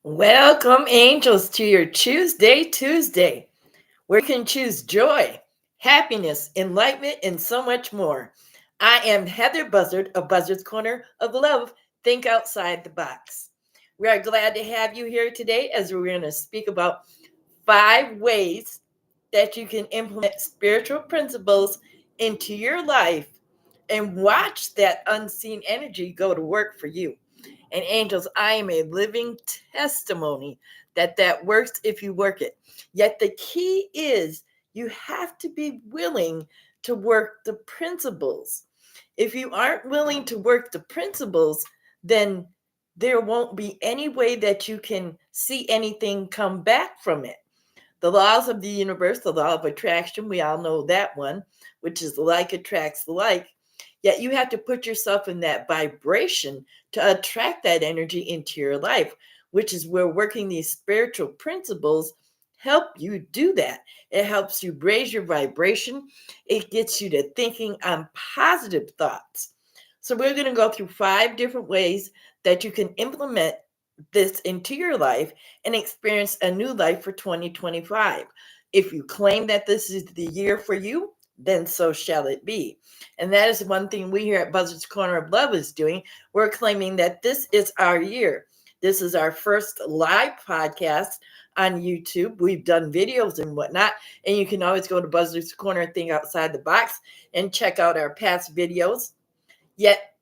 Welcome, angels, to your Tuesday, where you can choose joy, happiness, enlightenment, and so much more. I am Heather Buzzard of Buzzard's Corner of Love. Think outside the box. We are glad to have you here today as we're going to speak about 5 ways that you can implement spiritual principles into your life and watch that unseen energy go to work for you. And angels, I am a living testimony that works if you work it. Yet the key is you have to be willing to work the principles. If you aren't willing to work the principles, then there won't be any way that you can see anything come back from it. The laws of the universe, the law of attraction, we all know that one, which is like attracts like. Yet you have to put yourself in that vibration to attract that energy into your life, which is where working these spiritual principles help you do that. It helps you raise your vibration. It gets you to thinking on positive thoughts. So we're going to go through 5 different ways that you can implement this into your life and experience a new life for 2025. If you claim that this is the year for you, then so shall it be. And that is one thing we here at Buzzard's Corner of Love is doing. We're claiming that this is our year. This is our first live podcast on YouTube. We've done videos and whatnot, and you can always go to Buzzard's Corner and Think Outside the Box and check out our past videos. Yet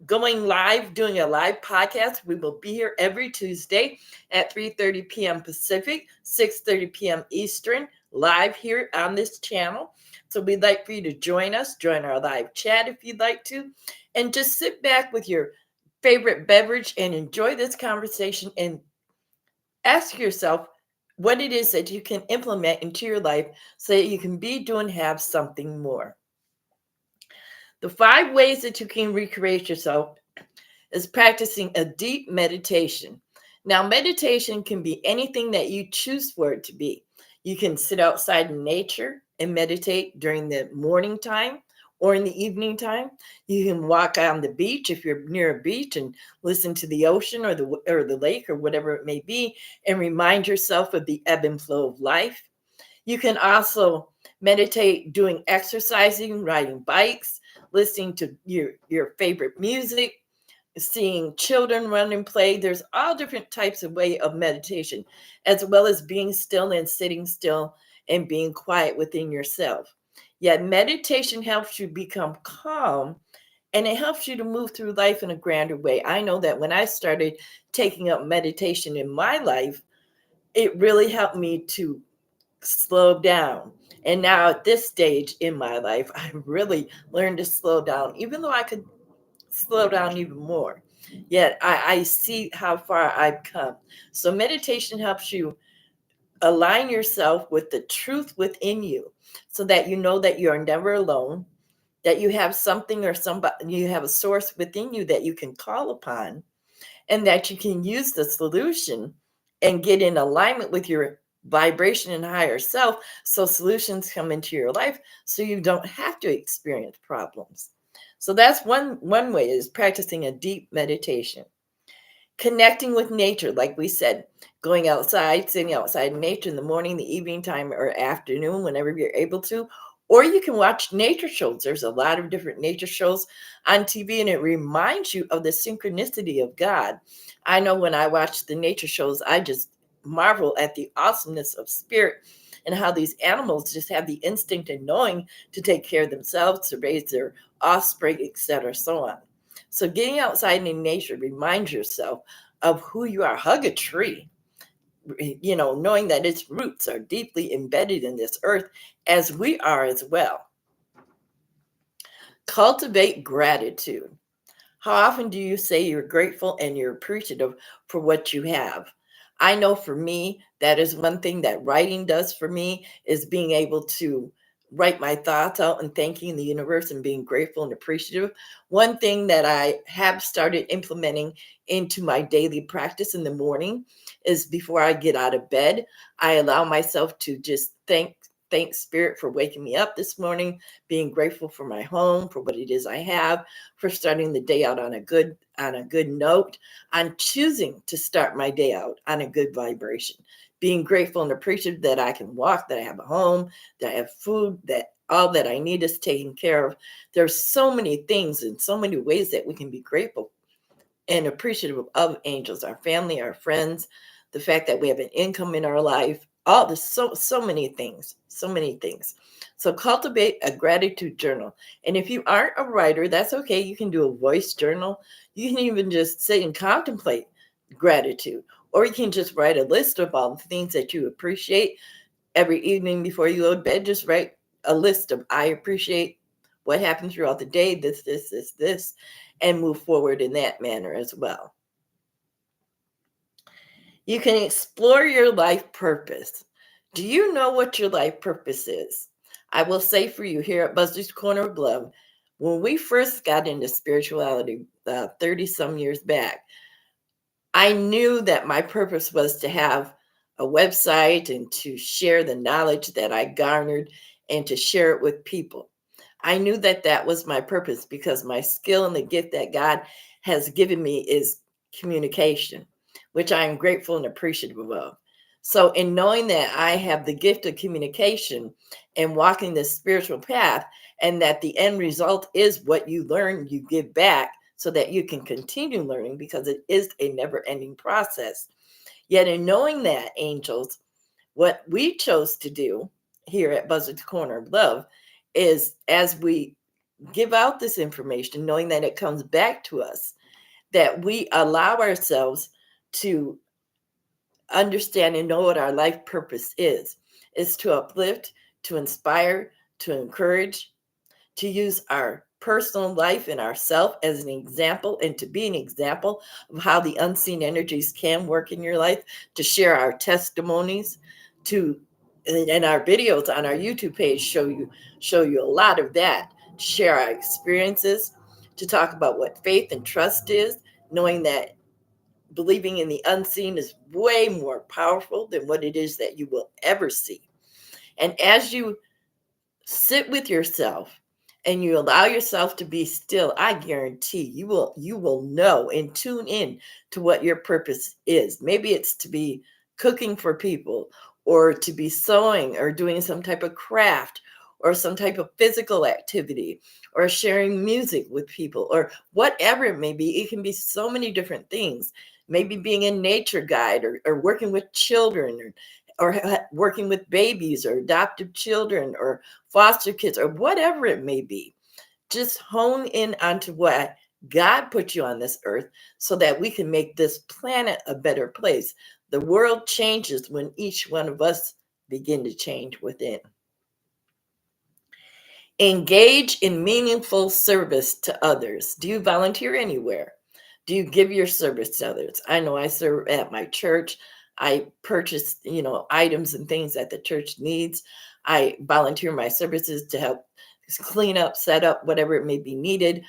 going live, doing a live podcast. We will be here every Tuesday at 3:30 p.m. Pacific, 6:30 p.m. Eastern, live here on this channel. So we'd like for you to join us, join our live chat if you'd like to, and just sit back with your favorite beverage and enjoy this conversation and ask yourself what it is that you can implement into your life so that you can be, do, and have something more. The 5 ways that you can recreate yourself is practicing a deep meditation. Now, meditation can be anything that you choose for it to be. You can sit outside in nature and meditate during the morning time or in the evening time. You can walk on the beach if you're near a beach and listen to the ocean or the lake or whatever it may be and remind yourself of the ebb and flow of life. You can also meditate doing exercising, riding bikes, listening to your favorite music, seeing children run and play. There's all different types of way of meditation, as well as being still and sitting still and being quiet within yourself. Yet meditation helps you become calm and it helps you to move through life in a grander way. I know that when I started taking up meditation in my life, it really helped me to slow down. And now at this stage in my life, I really learned to slow down, even though I could slow down even more. Yet I see how far I've come. So meditation helps you align yourself with the truth within you so that you know that you are never alone, that you have something or somebody, you have a source within you that you can call upon, and that you can use the solution and get in alignment with your vibration and higher self so solutions come into your life so you don't have to experience problems. So that's one way is practicing a deep meditation. Connecting with nature, like we said, going outside, sitting outside in nature in the morning, the evening time, or afternoon, whenever you're able to. Or you can watch nature shows. There's a lot of different nature shows on TV, and it reminds you of the synchronicity of God. I know when I watch the nature shows, I just marvel at the awesomeness of spirit and how these animals just have the instinct and knowing to take care of themselves, to raise their offspring, etc., so on. So getting outside in nature reminds yourself of who you are. Hug a tree, knowing that its roots are deeply embedded in this earth as we are as well. Cultivate gratitude. How often do you say you're grateful and you're appreciative for what you have? I know for me, that is one thing that writing does for me is being able to write my thoughts out and thanking the universe and being grateful and appreciative. One thing that I have started implementing into my daily practice in the morning is before I get out of bed, I allow myself to just thank thank Spirit for waking me up this morning, being grateful for my home, for what it is I have, for starting the day out on a good note, on choosing to start my day out on a good vibration, being grateful and appreciative that I can walk, that I have a home, that I have food, that all that I need is taken care of. There's so many things and so many ways that we can be grateful and appreciative of angels, our family, our friends, the fact that we have an income in our life, all this, so many things, so many things. So cultivate a gratitude journal. And if you aren't a writer, that's okay. You can do a voice journal. You can even just sit and contemplate gratitude, or you can just write a list of all the things that you appreciate every evening before you go to bed. Just write a list of I appreciate what happened throughout the day, this, and move forward in that manner as well. You can explore your life purpose. Do you know what your life purpose is? I will say for you here at Buzzard's Corner of Love, when we first got into spirituality 30 some years back, I knew that my purpose was to have a website and to share the knowledge that I garnered and to share it with people. I knew that that was my purpose because my skill and the gift that God has given me is communication, which I am grateful and appreciative of. So, in knowing that I have the gift of communication and walking this spiritual path, and that the end result is what you learn, you give back so that you can continue learning because it is a never ending process. Yet, in knowing that, angels, what we chose to do here at Buzzard's Corner of Love is as we give out this information, knowing that it comes back to us, that we allow ourselves to understand and know what our life purpose is to uplift, to inspire, to encourage, to use our personal life and ourself as an example and to be an example of how the unseen energies can work in your life, to share our testimonies, to and our videos on our YouTube page show you a lot of that, to share our experiences, to talk about what faith and trust is, knowing that believing in the unseen is way more powerful than what it is that you will ever see. And as you sit with yourself and you allow yourself to be still, I guarantee you will know and tune in to what your purpose is. Maybe it's to be cooking for people, or to be sewing, or doing some type of craft, or some type of physical activity, or sharing music with people, or whatever it may be. It can be so many different things. Maybe being a nature guide, or working with children, or working with babies or adoptive children or foster kids or whatever it may be. Just hone in onto what God put you on this earth so that we can make this planet a better place. The world changes when each one of us begin to change within. Engage in meaningful service to others. Do you volunteer anywhere? Do you give your service to others? I know I serve at my church. I purchase, items and things that the church needs. I volunteer my services to help clean up, set up, whatever it may be needed.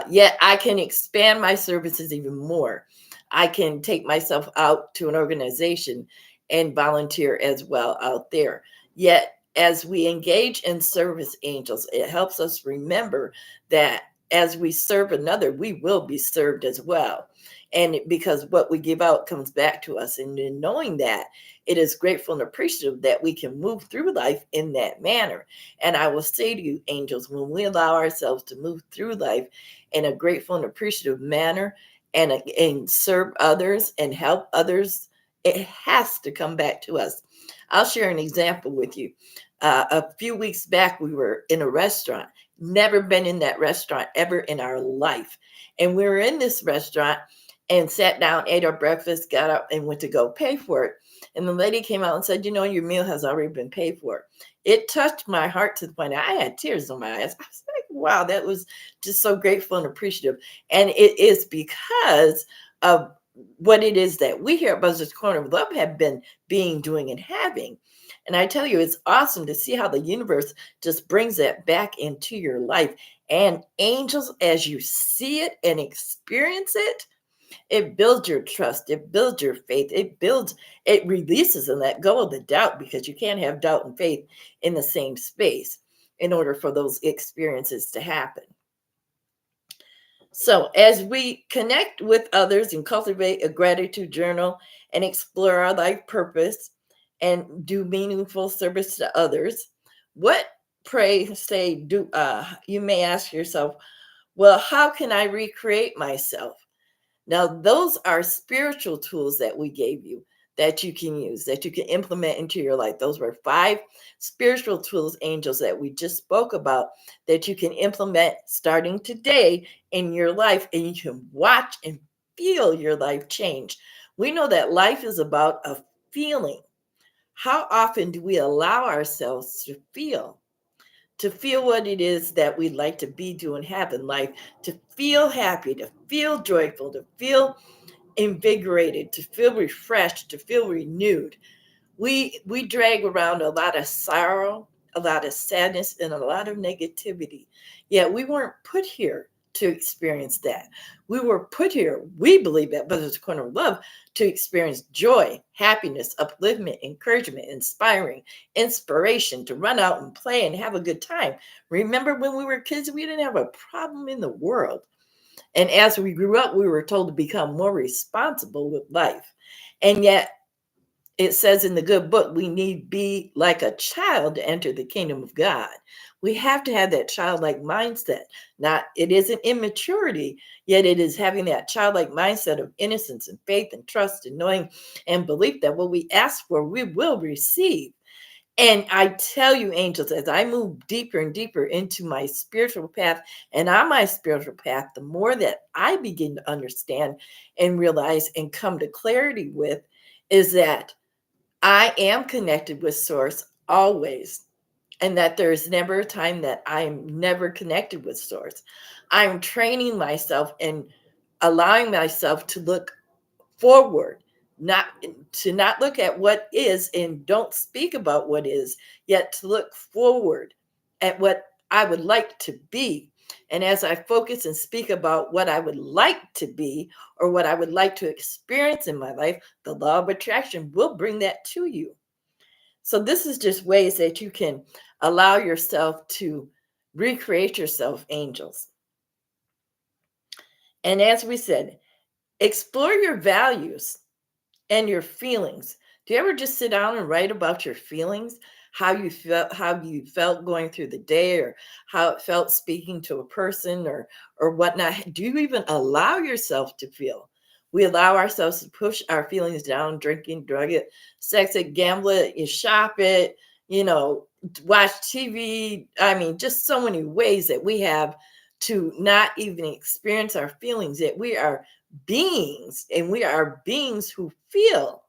Yet I can expand my services even more. I can take myself out to an organization and volunteer as well out there. Yet as we engage in service, angels, it helps us remember that as we serve another, we will be served as well. And because what we give out comes back to us. And in knowing that, it is grateful and appreciative that we can move through life in that manner. And I will say to you, angels, when we allow ourselves to move through life in a grateful and appreciative manner, and serve others and help others, it has to come back to us. I'll share an example with you. A few weeks back, we were in a restaurant, never been in that restaurant ever in our life. And we were in this restaurant and sat down, ate our breakfast, got up and went to go pay for it. And the lady came out and said, your meal has already been paid for. It touched my heart to the point I had tears in my eyes. I was like, wow, that was just so grateful and appreciative. And it is because of what it is that we here at Buzzard's Corner of Love have been doing and having. And I tell you, it's awesome to see how the universe just brings that back into your life. And angels, as you see it and experience it, It builds your trust. It builds your faith. It releases and let go of the doubt, because you can't have doubt and faith in the same space in order for those experiences to happen. So, as we connect with others and cultivate a gratitude journal and explore our life purpose and do meaningful service to others, what, pray say, do you may ask yourself, well, how can I recreate myself? Now, those are spiritual tools that we gave you that you can use, that you can implement into your life. Those were 5 spiritual tools, angels, that we just spoke about, that you can implement starting today in your life, and you can watch and feel your life change. We know that life is about a feeling. How often do we allow ourselves to feel? To feel what it is that we'd like to be, do, and have in life, to feel happy, to feel joyful, to feel invigorated, to feel refreshed, to feel renewed. We drag around a lot of sorrow, a lot of sadness, and a lot of negativity. Yet we weren't put here to experience that. We were put here, we believe, at Buzzard's Corner of Love, to experience joy, happiness, upliftment, encouragement, inspiration, to run out and play and have a good time. Remember when we were kids, we didn't have a problem in the world. And as we grew up, we were told to become more responsible with life. And yet, it says in the good book, we need be like a child to enter the kingdom of God. We have to have that childlike mindset. Not, it isn't immaturity, yet it is having that childlike mindset of innocence and faith and trust and knowing and belief that what we ask for, we will receive. And I tell you, angels, as I move deeper and deeper into my spiritual path and on my spiritual path, the more that I begin to understand and realize and come to clarity with is that I am connected with Source always, and that there's never a time that I am never connected with Source. I'm training myself and allowing myself to look forward, not to not look at what is and don't speak about what is, yet to look forward at what I would like to be. And as I focus and speak about what I would like to be or what I would like to experience in my life, the law of attraction will bring that to you. So this is just ways that you can allow yourself to recreate yourself, angels. And as we said, explore your values and your feelings. Do you ever just sit down and write about your feelings? How you felt going through the day, or how it felt speaking to a person, or whatnot? Do you even allow yourself to feel? We allow ourselves to push our feelings down, drinking, drug it, sex it, gamble it, you shop it, watch TV. I mean, just so many ways that we have to not even experience our feelings, that we are beings, and we are beings who feel,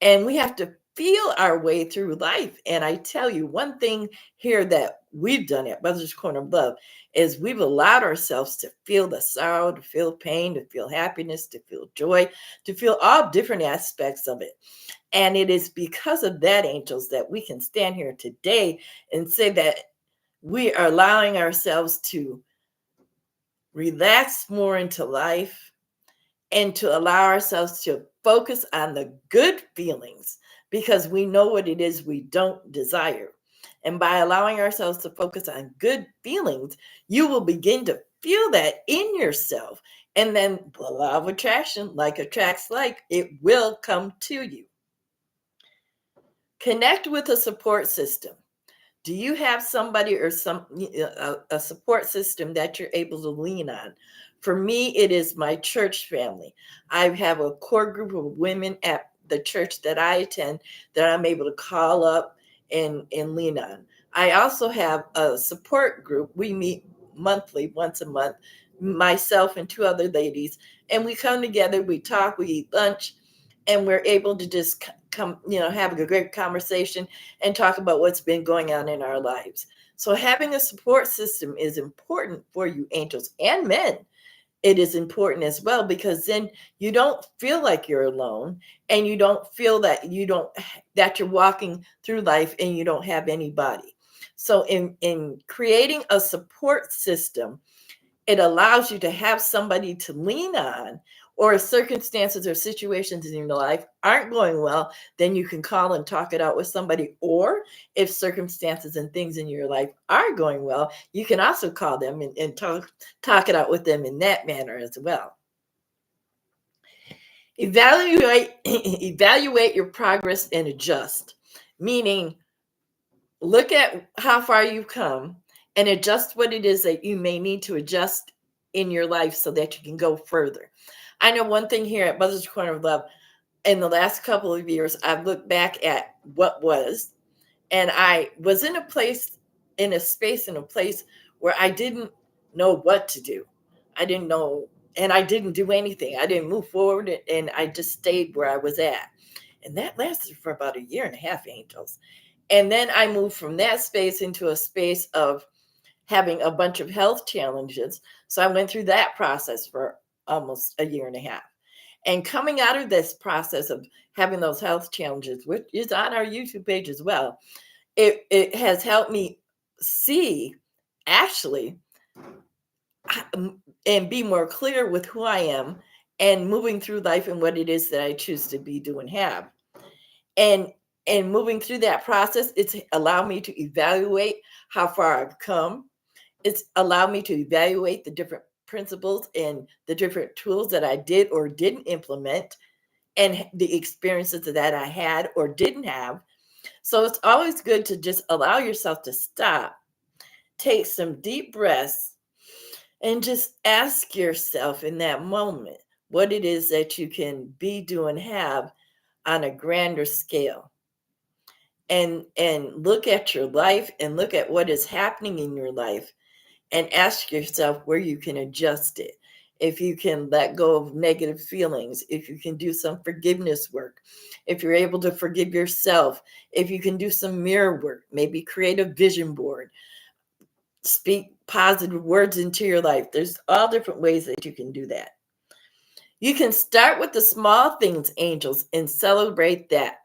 and we have to feel our way through life. And I tell you, one thing here that we've done at Buzzard's Corner of Love is we've allowed ourselves to feel the sorrow, to feel pain, to feel happiness, to feel joy, to feel all different aspects of it. And it is because of that, angels, that we can stand here today and say that we are allowing ourselves to relax more into life, and to allow ourselves to focus on the good feelings, because we know what it is we don't desire. And by allowing ourselves to focus on good feelings, you will begin to feel that in yourself. And then the law of attraction, like attracts like, it will come to you. Connect with a support system. Do you have somebody or a support system that you're able to lean on? For me, it is my church family. I have a core group of women at the church that I attend that I'm able to call up and lean on. I also have a support group. We meet monthly, once a month, myself and 2 other ladies, and we come together, we talk, we eat lunch, and we're able to just come, have a great conversation and talk about what's been going on in our lives. So having a support system is important for you, angels and men. It is important as well, because then you don't feel like you're alone, and you don't feel that you're walking through life and you don't have anybody. So in creating a support system, it allows you to have somebody to lean on, or circumstances or situations in your life aren't going well, then you can call and talk it out with somebody. Or if circumstances and things in your life are going well, you can also call them and talk it out with them in that manner as well. Evaluate your progress and adjust, meaning look at how far you've come and adjust what it is that you may need to adjust in your life so that you can go further. I know one thing here at Buzzard's Corner of Love, in the last couple of years, I've looked back at what was, and I was in a place, in a space, in a place where I didn't know what to do. I didn't know, and I didn't do anything. I didn't move forward, and I just stayed where I was at. And that lasted for about a year and a half, angels. And then I moved from that space into a space of having a bunch of health challenges. So I went through that process for almost a year and a half. And coming out of this process of having those health challenges, which is on our YouTube page as well, it has helped me see actually and be more clear with who I am and moving through life and what it is that I choose to be, do, and have. And moving through that process, it's allowed me to evaluate how far I've come. It's allowed me to evaluate the different principles and the different tools that I did or didn't implement and the experiences that I had or didn't have. So it's always good to just allow yourself to stop, take some deep breaths, and just ask yourself in that moment what it is that you can be, do, and have on a grander scale. And look at your life and look at what is happening in your life and ask yourself where you can adjust it. If you can let go of negative feelings, if you can do some forgiveness work, if you're able to forgive yourself, if you can do some mirror work, maybe create a vision board, speak positive words into your life. There's all different ways that you can do that. You can start with the small things, angels, and celebrate that.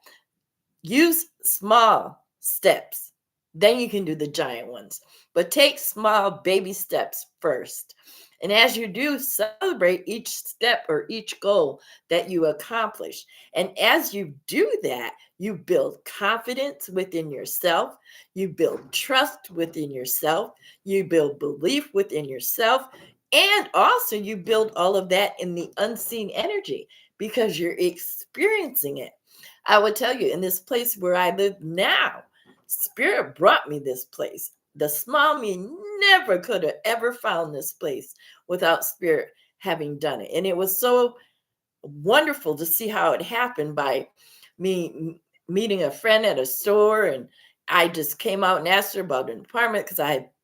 Use small steps. Then you can do the giant ones. But take small baby steps first. And as you do, celebrate each step or each goal that you accomplish. And as you do that, you build confidence within yourself. You build trust within yourself. You build belief within yourself. And also, you build all of that in the unseen energy because you're experiencing it. I would tell you, in this place where I live now, Spirit brought me this place. The small me never could have ever found this place without Spirit having done it. And it was so wonderful to see how it happened by me meeting a friend at a store. And I just came out and asked her about an apartment because I had